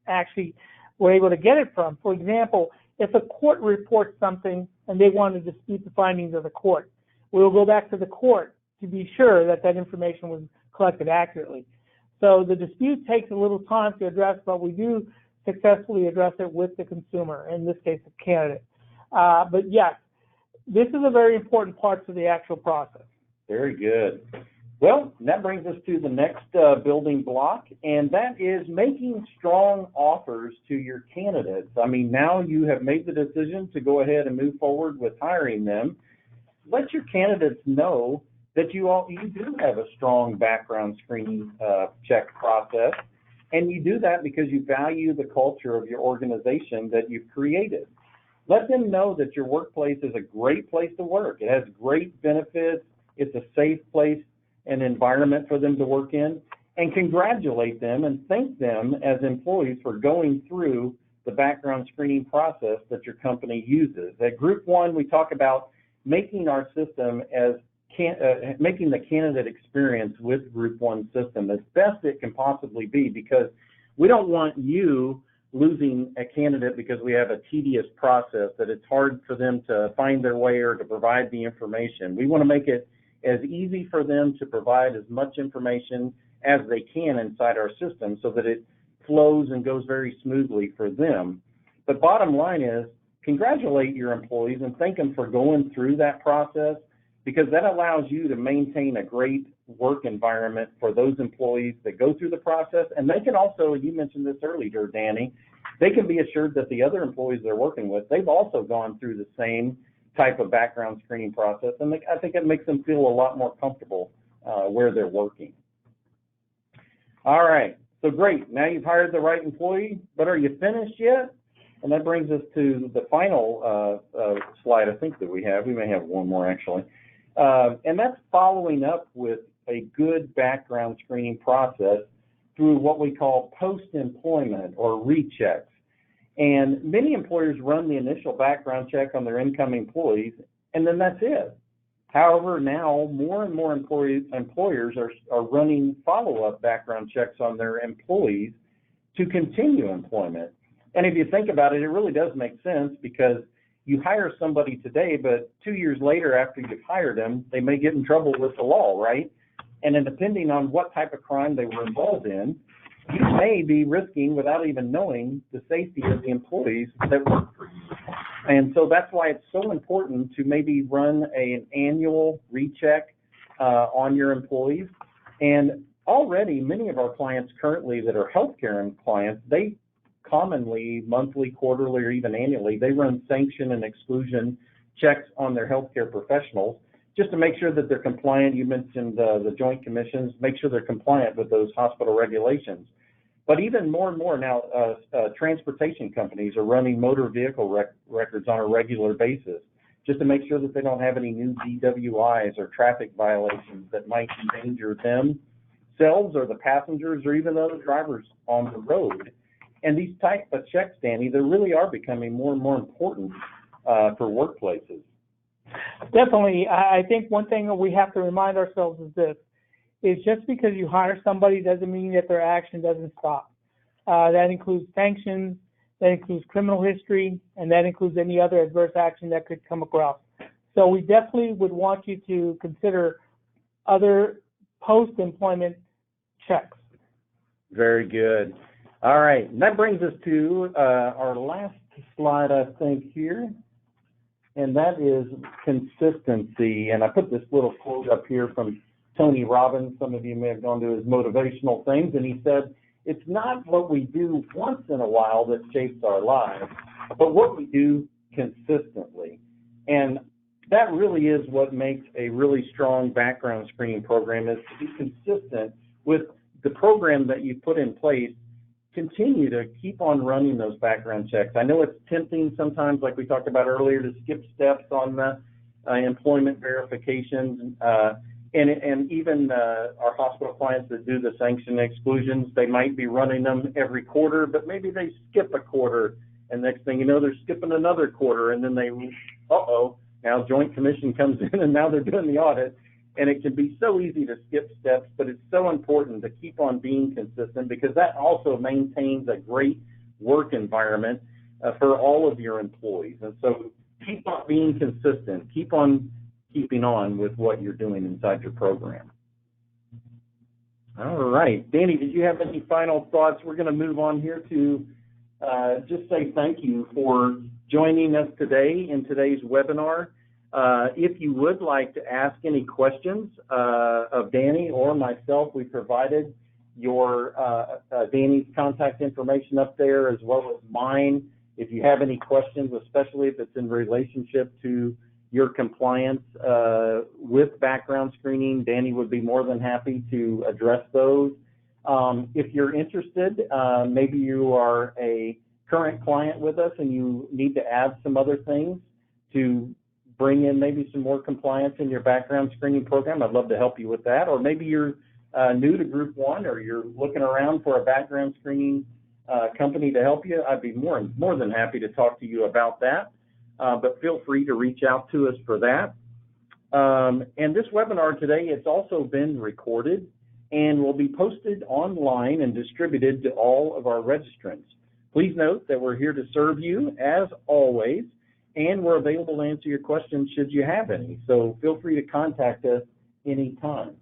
B: actually were able to get it from. For example, if a court reports something and they want to dispute the findings of the court, we will go back to the court to be sure that that information was collected accurately. So the dispute takes a little time to address, but we do successfully address it with the consumer, in this case, the candidate. But yes, this is a very important part to the actual process.
A: Very good. Well, that brings us to the next building block, and that is making strong offers to your candidates. I mean, now you have made the decision to go ahead and move forward with hiring them. Let your candidates know that you do have a strong background screening check process, and you do that because you value the culture of your organization that you've created. Let them know that your workplace is a great place to work. It has great benefits. It's a safe place and environment for them to work in, and congratulate them and thank them as employees for going through the background screening process that your company uses. At GroupOne, we talk about making our system making the candidate experience with GroupOne system as best it can possibly be, because we don't want you losing a candidate because we have a tedious process that it's hard for them to find their way or to provide the information. We want to make it as easy for them to provide as much information as they can inside our system so that it flows and goes very smoothly for them. But bottom line is, congratulate your employees and thank them for going through that process, because that allows you to maintain a great work environment for those employees that go through the process. And they can also, you mentioned this earlier, Danny, they can be assured that the other employees they're working with, they've also gone through the same type of background screening process, and I think it makes them feel a lot more comfortable where they're working. All right, so great. Now you've hired the right employee, but are you finished yet? And that brings us to the final slide I think that we have. We may have one more actually. And that's following up with a good background screening process through what we call post-employment or rechecks. And many employers run the initial background check on their incoming employees, and then that's it. However, now more and more employers are running follow-up background checks on their employees to continue employment. And if you think about it, it really does make sense, because you hire somebody today, but 2 years later after you've hired them, they may get in trouble with the law, right? And then depending on what type of crime they were involved in, you may be risking, without even knowing, the safety of the employees that work for you. And so that's why it's so important to maybe run an annual recheck on your employees. And already many of our clients currently that are healthcare clients, they commonly, monthly, quarterly, or even annually, they run sanction and exclusion checks on their healthcare professionals just to make sure that they're compliant. You mentioned the Joint Commissions, make sure they're compliant with those hospital regulations. But even more and more now, transportation companies are running motor vehicle records on a regular basis just to make sure that they don't have any new DWIs or traffic violations that might endanger themselves or the passengers or even other drivers on the road. And these type of checks, Danny, they really are becoming more and more important for workplaces.
B: Definitely. I think one thing that we have to remind ourselves is this, is just because you hire somebody doesn't mean that their action doesn't stop. That includes sanctions, that includes criminal history, and that includes any other adverse action that could come across. So we definitely would want you to consider other post-employment checks.
A: Very good. All right, and that brings us to our last slide, I think, here, and that is consistency. And I put this little quote up here from Tony Robbins. Some of you may have gone to his motivational things, and he said, "It's not what we do once in a while that shapes our lives, but what we do consistently." And that really is what makes a really strong background screening program, is to be consistent with the program that you put in place, continue to keep on running those background checks. I know it's tempting sometimes, like we talked about earlier, to skip steps on the employment verifications, and even our hospital clients that do the sanction exclusions, they might be running them every quarter, but maybe they skip a quarter, and next thing you know, they're skipping another quarter, and then now Joint Commission comes in, and now they're doing the audit. And it can be so easy to skip steps, but it's so important to keep on being consistent, because that also maintains a great work environment for all of your employees. And so keep on being consistent. Keep on keeping on with what you're doing inside your program. All right. Danny, did you have any final thoughts? We're going to move on here to just say thank you for joining us today in today's webinar. If you would like to ask any questions of Danny or myself, we provided your Danny's contact information up there, as well as mine. If you have any questions, especially if it's in relationship to your compliance with background screening, Danny would be more than happy to address those. If you're interested, maybe you are a current client with us and you need to add some other things to bring in maybe some more compliance in your background screening program, I'd love to help you with that. Or maybe you're new to GroupOne, or you're looking around for a background screening company to help you, I'd be more than happy to talk to you about that. But feel free to reach out to us for that. And this webinar today, it's also been recorded and will be posted online and distributed to all of our registrants. Please note that we're here to serve you as always, and we're available to answer your questions should you have any. So feel free to contact us anytime.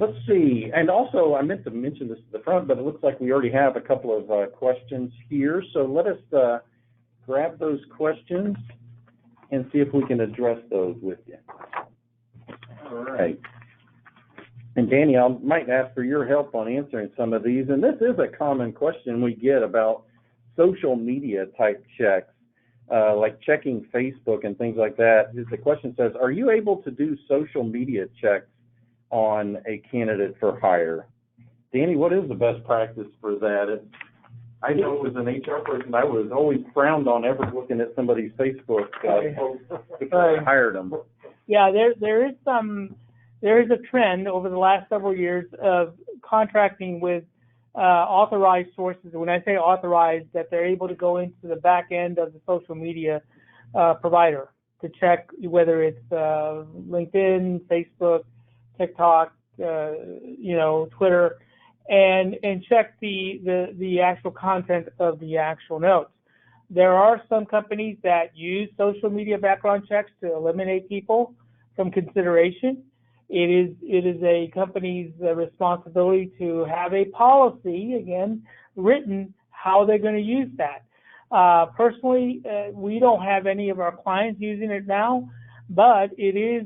A: Let's see. And also, I meant to mention this at the front, but it looks like we already have a couple of questions here. So let us grab those questions and see if we can address those with you. All right. And Danny, I might ask for your help on answering some of these. And this is a common question we get about social media type checks. Like checking Facebook and things like that. The question says, are you able to do social media checks on a candidate for hire? Danny, what is the best practice for that? I know as an HR person, I was always frowned on ever looking at somebody's Facebook before I hired them.
B: Yeah, there is a trend over the last several years of contracting with authorized sources. When I say authorized, that they're able to go into the back end of the social media provider to check whether it's LinkedIn, Facebook, TikTok, Twitter, and check the actual content of the actual notes. There are some companies that use social media background checks to eliminate people from consideration. It is a company's responsibility to have a policy, again, written how they're going to use that. Personally, we don't have any of our clients using it now, but it is,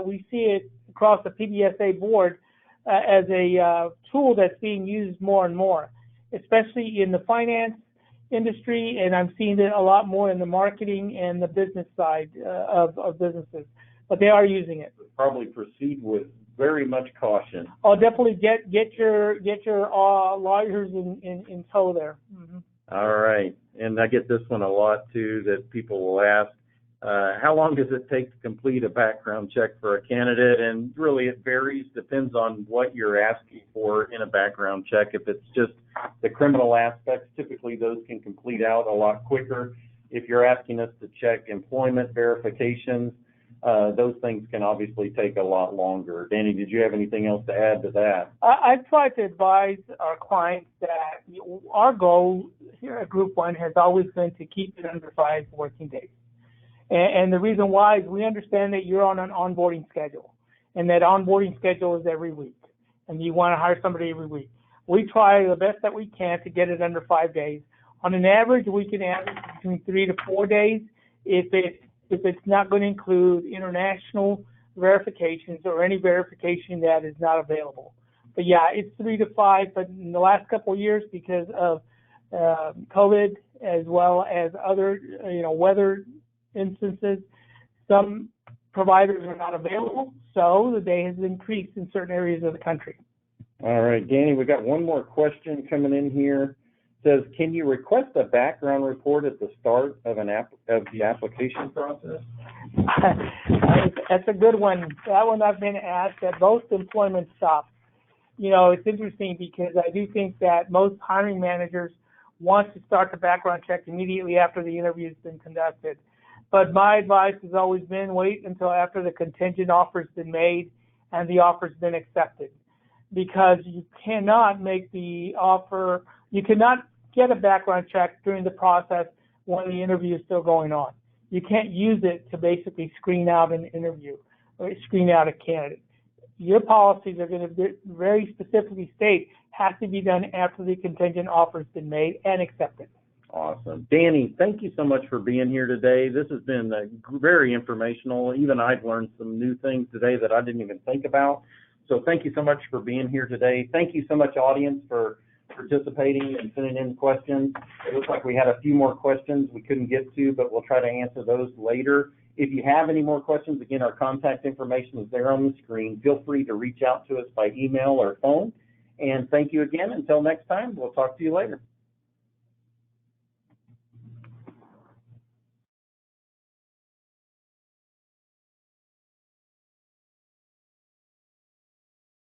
B: we see it across the PDSA board as a tool that's being used more and more, especially in the finance industry, and I'm seeing it a lot more in the marketing and the business side of businesses. But they are using it.
A: Probably proceed with very much caution.
B: Oh, definitely get your lawyers in tow there. Mm-hmm.
A: All right, and I get this one a lot too, that people will ask, how long does it take to complete a background check for a candidate? And really it varies, depends on what you're asking for in a background check. If it's just the criminal aspects, typically those can complete out a lot quicker. If you're asking us to check employment verifications, those things can obviously take a lot longer. Danny, did you have anything else to add to that?
B: I try to advise our clients that our goal here at GroupOne has always been to keep it under 5 working days. And the reason why is we understand that you're on an onboarding schedule, and that onboarding schedule is every week, and you want to hire somebody every week. We try the best that we can to get it under 5 days. On an average, we can average between 3 to 4 days if it's not going to include international verifications or any verification that is not available. But yeah, it's 3 to 5, but in the last couple of years, because of COVID as well as other, weather instances, some providers are not available, so the day has increased in certain areas of the country.
A: All right, Danny, we got one more question coming in here. It says, can you request a background report at the start of the application process?
B: That's a good one. That one I've been asked at most employment stops. You know, it's interesting because I do think that most hiring managers want to start the background check immediately after the interview's been conducted. But my advice has always been wait until after the contingent offer's been made and the offer's been accepted. Because you cannot make the offer, you cannot get a background check during the process when the interview is still going on. You can't use it to basically screen out an interview or screen out a candidate. Your policies are going to very specifically state has to be done after the contingent offer's been made and accepted.
A: Awesome. Danny, thank you so much for being here today. This has been very informational. Even I've learned some new things today that I didn't even think about. So thank you so much for being here today. Thank you so much, audience, for participating and sending in questions. It looks like we had a few more questions we couldn't get to, but we'll try to answer those later. If you have any more questions, again, our contact information is there on the screen. Feel free to reach out to us by email or phone. And thank you again. Until next time, we'll talk to you later.